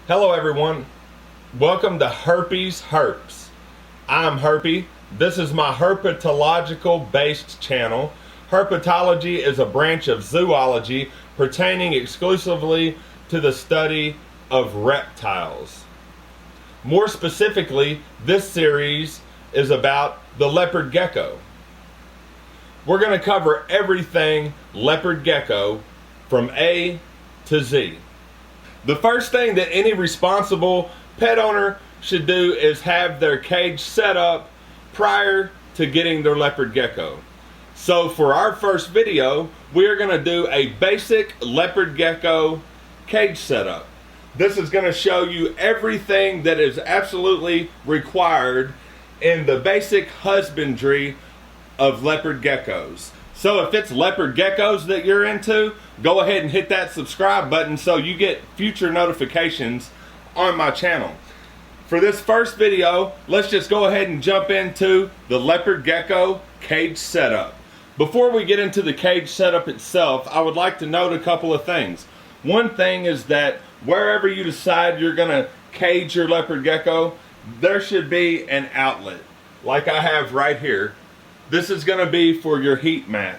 Hello everyone, welcome to Herpes Herps. I'm Herpy. This is my herpetological based channel. Herpetology is a branch of zoology pertaining exclusively to the study of reptiles. More specifically, this series is about the leopard gecko. We're going to cover everything leopard gecko from A to Z. The first thing that any responsible pet owner should do is have their cage set up prior to getting their leopard gecko. So for our first video, we're going to do a basic leopard gecko cage setup. This is going to show you everything that is absolutely required in the basic husbandry of leopard geckos. So if it's leopard geckos that you're into, go ahead and hit that subscribe button so you get future notifications on my channel. For this first video, let's just go ahead and jump into the leopard gecko cage setup. Before we get into the cage setup itself, I would like to note a couple of things. One thing is that wherever you decide you're going to cage your leopard gecko, there should be an outlet, like I have right here. This is going to be for your heat mat.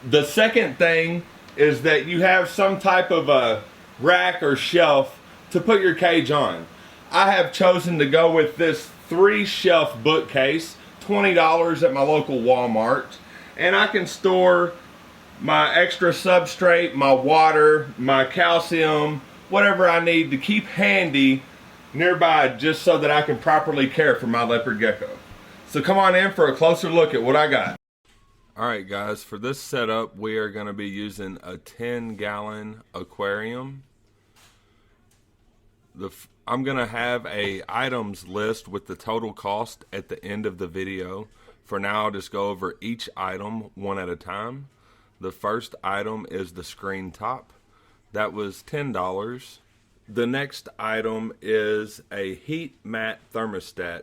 The second thing is that you have some type of a rack or shelf to put your cage on. I have chosen to go with this 3-shelf bookcase, $20 at my local Walmart, and I can store my extra substrate, my water, my calcium, whatever I need to keep handy nearby, just so that I can properly care for my leopard gecko. So come on in for a closer look at what I got. Alright guys, for this setup we are going to be using a 10-gallon aquarium. I'm going to have a items list with the total cost at the end of the video. For now I'll just go over each item one at a time. The first item is the screen top. That was $10. The next item is a heat mat thermostat.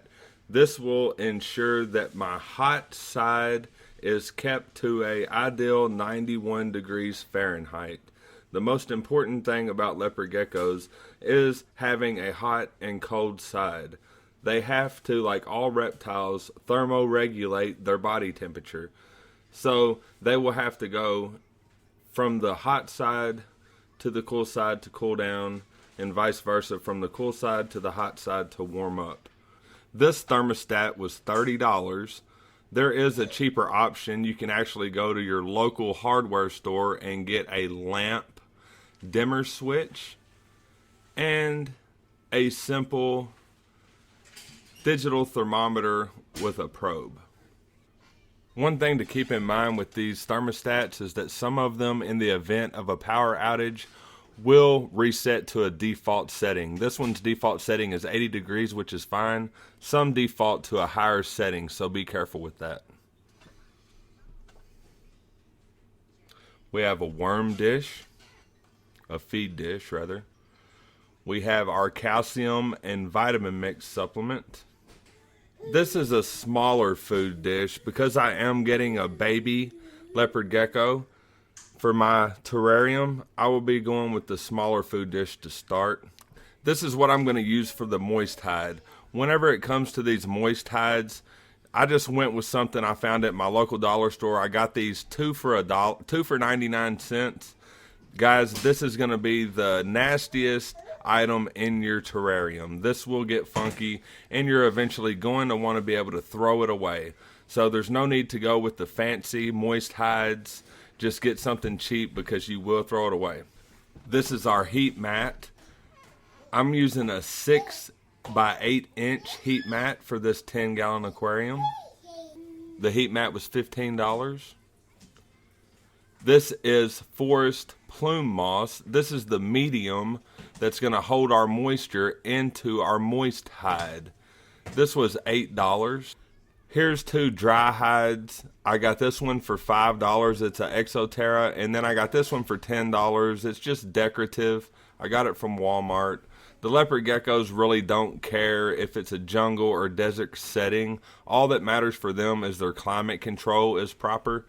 This will ensure that my hot side is kept to an ideal 91 degrees Fahrenheit. The most important thing about leopard geckos is having a hot and cold side. They have to, like all reptiles, thermoregulate their body temperature. So they will have to go from the hot side to the cool side to cool down, and vice versa, from the cool side to the hot side to warm up. This thermostat was $30. There is a cheaper option. You can actually go to your local hardware store and get a lamp dimmer switch and a simple digital thermometer with a probe. One thing to keep in mind with these thermostats is that some of them, in the event of a power outage, will reset to a default setting. This one's default setting is 80 degrees, which is fine. Some default to a higher setting, so be careful with that. We have a worm dish, a feed dish rather. We have our calcium and vitamin mix supplement. This is a smaller food dish because I am getting a baby leopard gecko. For my terrarium, I will be going with the smaller food dish to start. This is what I'm going to use for the moist hide. Whenever it comes to these moist hides, I just went with something I found at my local dollar store. I got these two for 99 cents. Guys, this is going to be the nastiest item in your terrarium. This will get funky, and you're eventually going to want to be able to throw it away. So there's no need to go with the fancy moist hides. Just get something cheap because you will throw it away. This is our heat mat. I'm using a 6 by 8 inch heat mat for this 10-gallon aquarium. The heat mat was $15. This is forest plume moss. This is the medium that's going to hold our moisture into our moist hide. This was $8. Here's 2 dry hides. I got this one for $5. It's an Exoterra. And then I got this one for $10. It's just decorative. I got it from Walmart. The leopard geckos really don't care if it's a jungle or desert setting. All that matters for them is their climate control is proper.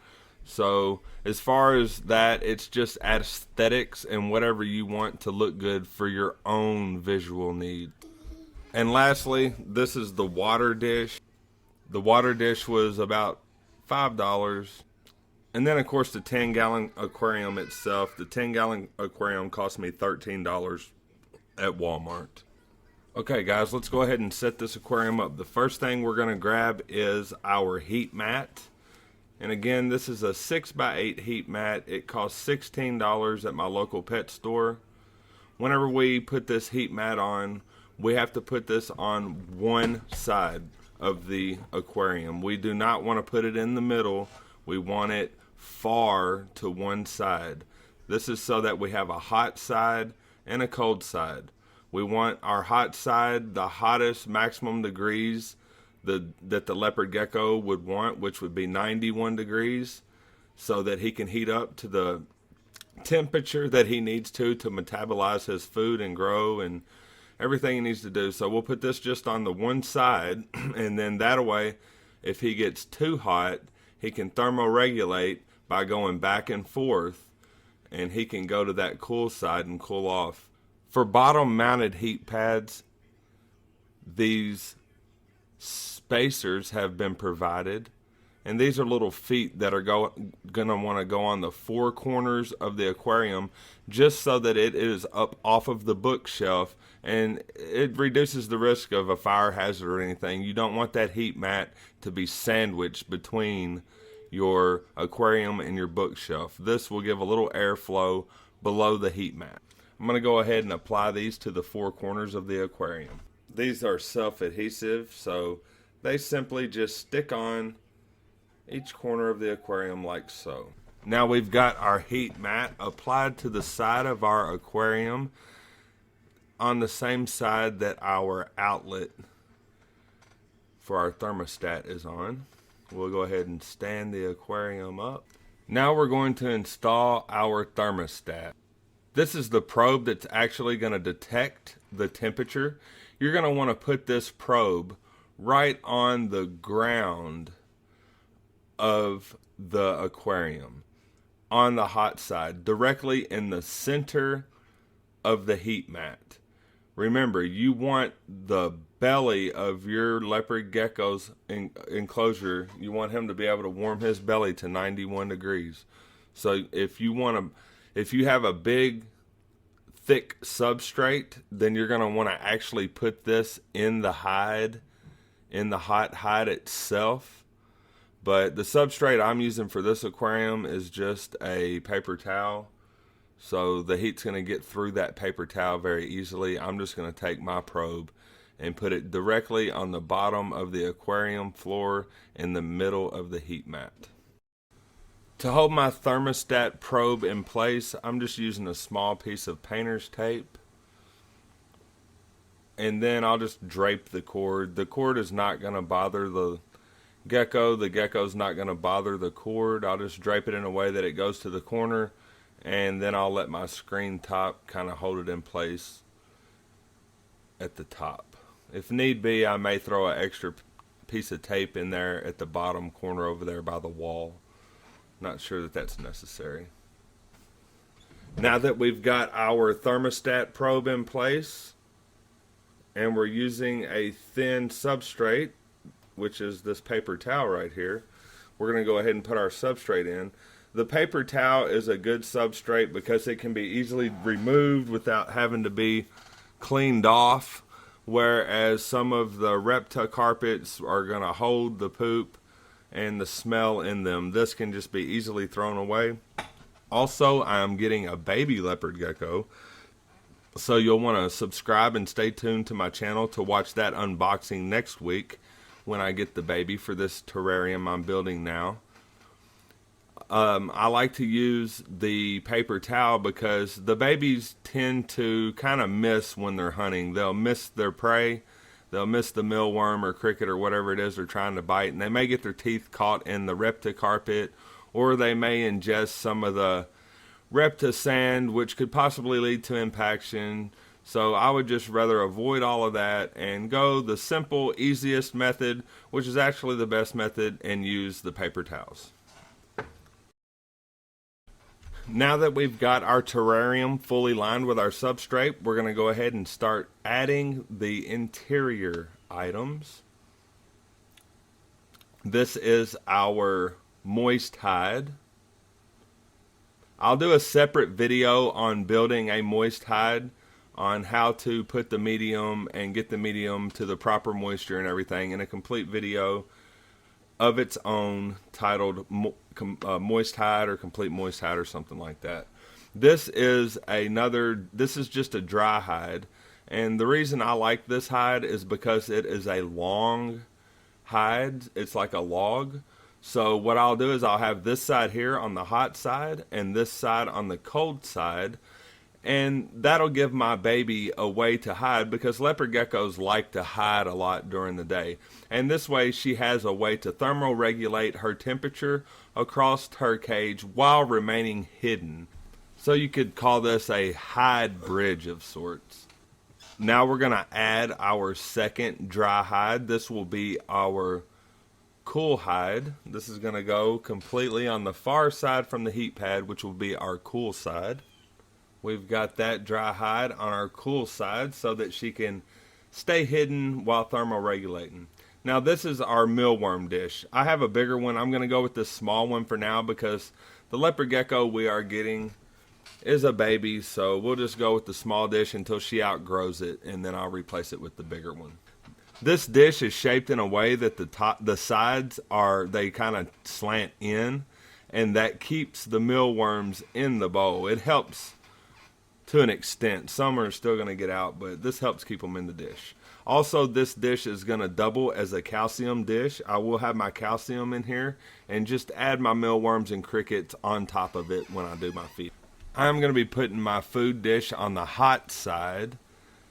So as far as that, it's just aesthetics and whatever you want to look good for your own visual need. And lastly, this is the water dish. The water dish was about $5. And then, of course, the 10-gallon aquarium itself. The 10-gallon aquarium cost me $13 at Walmart. Okay, guys, let's go ahead and set this aquarium up. The first thing we're going to grab is our heat mat. And again, this is a 6x8 heat mat. It costs $16 at my local pet store. Whenever we put this heat mat on, we have to put this on one side of the aquarium. We do not want to put it in the middle. We want it far to one side. This is so that we have a hot side and a cold side. We want our hot side, the hottest maximum degrees that the leopard gecko would want, which would be 91 degrees, so that he can heat up to the temperature that he needs to metabolize his food and grow and everything he needs to do. So we'll put this just on the one side, and then that way, if he gets too hot, he can thermoregulate by going back and forth, and he can go to that cool side and cool off. For bottom mounted heat pads, these spacers have been provided, and these are little feet that are gonna want to go on the four corners of the aquarium, just so that it is up off of the bookshelf, and it reduces the risk of a fire hazard or anything. You don't want that heat mat to be sandwiched between your aquarium and your bookshelf. This will give a little airflow below the heat mat. I'm going to go ahead and apply these to the four corners of the aquarium. These are self-adhesive, so they simply just stick on each corner of the aquarium like so. Now we've got our heat mat applied to the side of our aquarium on the same side that our outlet for our thermostat is on. We'll go ahead and stand the aquarium up. Now we're going to install our thermostat. This is the probe that's actually going to detect the temperature. You're going to want to put this probe right on the ground of the aquarium, on the hot side, directly in the center of the heat mat. Remember, you want the belly of your leopard gecko's enclosure, you want him to be able to warm his belly to 91 degrees. So if you have a big thick substrate, then you're going to want to actually put this in the hide, in the hot hide itself. But the substrate I'm using for this aquarium is just a paper towel, so the heat's going to get through that paper towel very easily. I'm just going to take my probe and put it directly on the bottom of the aquarium floor in the middle of the heat mat. To hold my thermostat probe in place, I'm just using a small piece of painter's tape. And then I'll just drape the cord. The cord is not going to bother the gecko. The gecko's not going to bother the cord. I'll just drape it in a way that it goes to the corner, and then I'll let my screen top kind of hold it in place at the top. If need be, I may throw an extra piece of tape in there at the bottom corner over there by the wall. Not sure that that's necessary. Now that we've got our thermostat probe in place, and we're using a thin substrate, which is this paper towel right here, we're going to go ahead and put our substrate in. The paper towel is a good substrate because it can be easily removed without having to be cleaned off, whereas some of the repta carpets are going to hold the poop and the smell in them. This can just be easily thrown away. Also, I'm getting a baby leopard gecko, so you'll want to subscribe and stay tuned to my channel to watch that unboxing next week when I get the baby for this terrarium I'm building now. I like to use the paper towel because the babies tend to kind of miss when they're hunting. They'll miss their prey. They'll miss the mealworm or cricket or whatever it is they're trying to bite, and they may get their teeth caught in the repta carpet, or they may ingest some of the repta sand, which could possibly lead to impaction. So I would just rather avoid all of that and go the simple, easiest method, which is actually the best method, and use the paper towels. Now that we've got our terrarium fully lined with our substrate, we're going to go ahead and start adding the interior items. This is our moist hide. I'll do a separate video on building a moist hide, on how to put the medium and get the medium to the proper moisture and everything, in a complete video of its own titled Moist Hide or Complete Moist Hide or something like that. This is just a dry hide, and the reason I like this hide is because it is a long hide. It's like a log. So what I'll do is I'll have this side here on the hot side and this side on the cold side, and that'll give my baby a way to hide, because leopard geckos like to hide a lot during the day. And this way she has a way to thermoregulate her temperature across her cage while remaining hidden. So you could call this a hide bridge of sorts. Now we're going to add our second dry hide. This will be our cool hide. This is going to go completely on the far side from the heat pad, which will be our cool side. We've got that dry hide on our cool side so that she can stay hidden while thermoregulating. Now this is our mealworm dish. I have a bigger one. I'm going to go with this small one for now because the leopard gecko we are getting is a baby, so we'll just go with the small dish until she outgrows it, and then I'll replace it with the bigger one. This dish is shaped in a way that the sides they kind of slant in, and that keeps the mealworms in the bowl. It helps to an extent. Some are still going to get out, but this helps keep them in the dish. Also, this dish is going to double as a calcium dish. I will have my calcium in here and just add my mealworms and crickets on top of it when I do my feed. I'm going to be putting my food dish on the hot side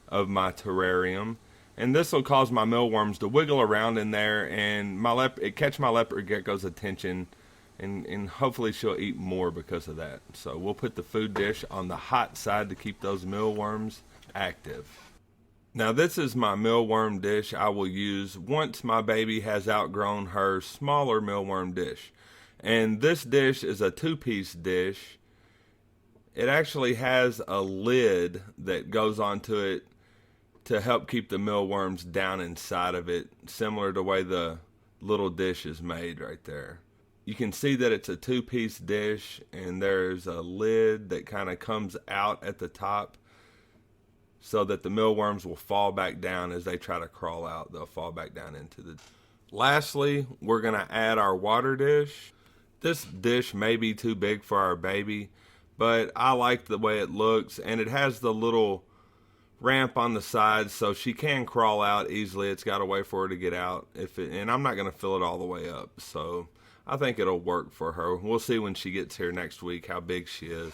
of my terrarium, and this will cause my mealworms to wiggle around in there and catch my leopard gecko's attention, and hopefully she'll eat more because of that. So we'll put the food dish on the hot side to keep those mealworms active. Now this is my mealworm dish I will use once my baby has outgrown her smaller mealworm dish. And this dish is a two-piece dish. It actually has a lid that goes onto it to help keep the mealworms down inside of it, similar to the way the little dish is made right there. You can see that it's a two-piece dish, and there's a lid that kind of comes out at the top so that the mealworms will fall back down as they try to crawl out. They'll fall back down into the... Lastly, we're going to add our water dish. This dish may be too big for our baby, but I like the way it looks, and it has the little ramp on the side so she can crawl out easily. It's got a way for her to get out, and I'm not going to fill it all the way up, so I think it'll work for her. We'll see when she gets here next week how big she is,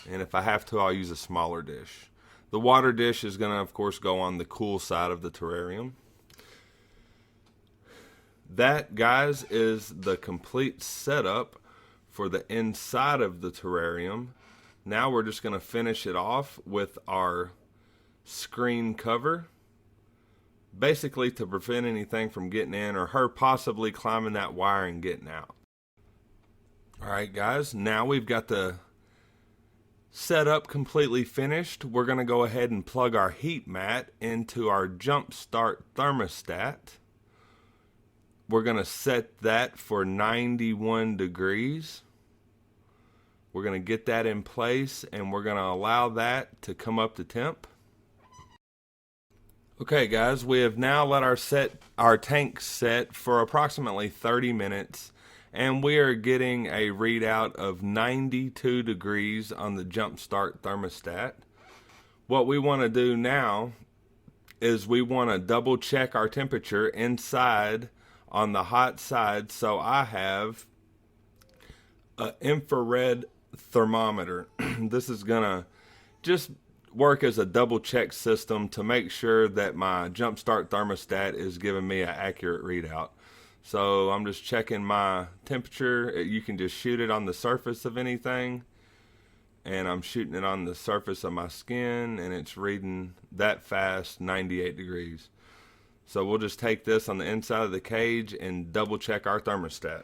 and if I have to, I'll use a smaller dish. The water dish is going to, of course, go on the cool side of the terrarium. That, guys, is the complete setup for the inside of the terrarium. Now we're just going to finish it off with our screen cover, basically to prevent anything from getting in or her possibly climbing that wire and getting out. Alright guys, now we've got the setup completely finished. We're going to go ahead and plug our heat mat into our jump start thermostat. We're going to set that for 91 degrees. We're going to get that in place, and we're going to allow that to come up to temp. Okay guys, we have now let our tank set for approximately 30 minutes, and we are getting a readout of 92 degrees on the jump start thermostat. What we want to do now is we want to double check our temperature inside on the hot side. So I have an infrared thermometer. This is gonna just work as a double check system to make sure that my jump start thermostat is giving me an accurate readout. So I'm just checking my temperature. You can just shoot it on the surface of anything, and I'm shooting it on the surface of my skin, and it's reading that fast, 98 degrees. So we'll just take this on the inside of the cage and double check our thermostat.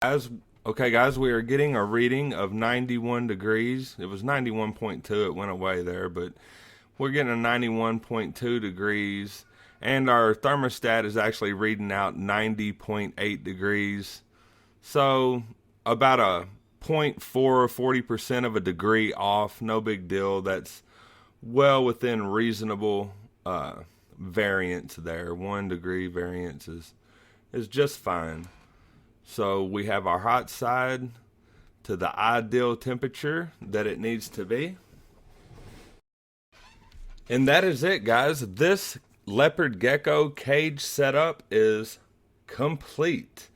As Okay guys, we are getting a reading of 91 degrees. It was 91.2, it went away there, but we're getting a 91.2 degrees, and our thermostat is actually reading out 90.8 degrees. So about a 0.4 or 40% of a degree off, no big deal. That's well within reasonable variance there. 1 degree variance is just fine. So we have our hot side to the ideal temperature that it needs to be. And that is it, guys. This Leopard Gecko cage setup is complete.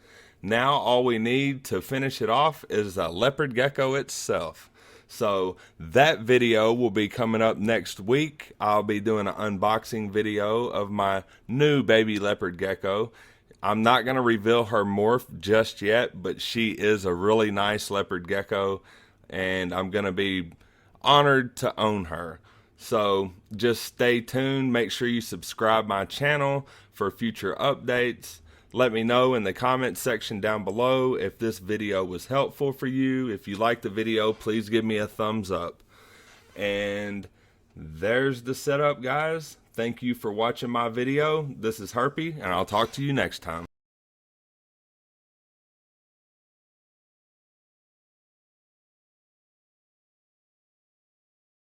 Now all we need to finish it off is the Leopard Gecko itself. So that video will be coming up next week. I'll be doing an unboxing video of my new baby Leopard Gecko. I'm not going to reveal her morph just yet, but she is a really nice Leopard Gecko, and I'm going to be honored to own her. So just stay tuned. Make sure you subscribe my channel for future updates. Let me know in the comments section down below if this video was helpful for you. If you liked the video, please give me a thumbs up. And there's the setup, guys. Thank you for watching my video. This is Herpy, and I'll talk to you next time.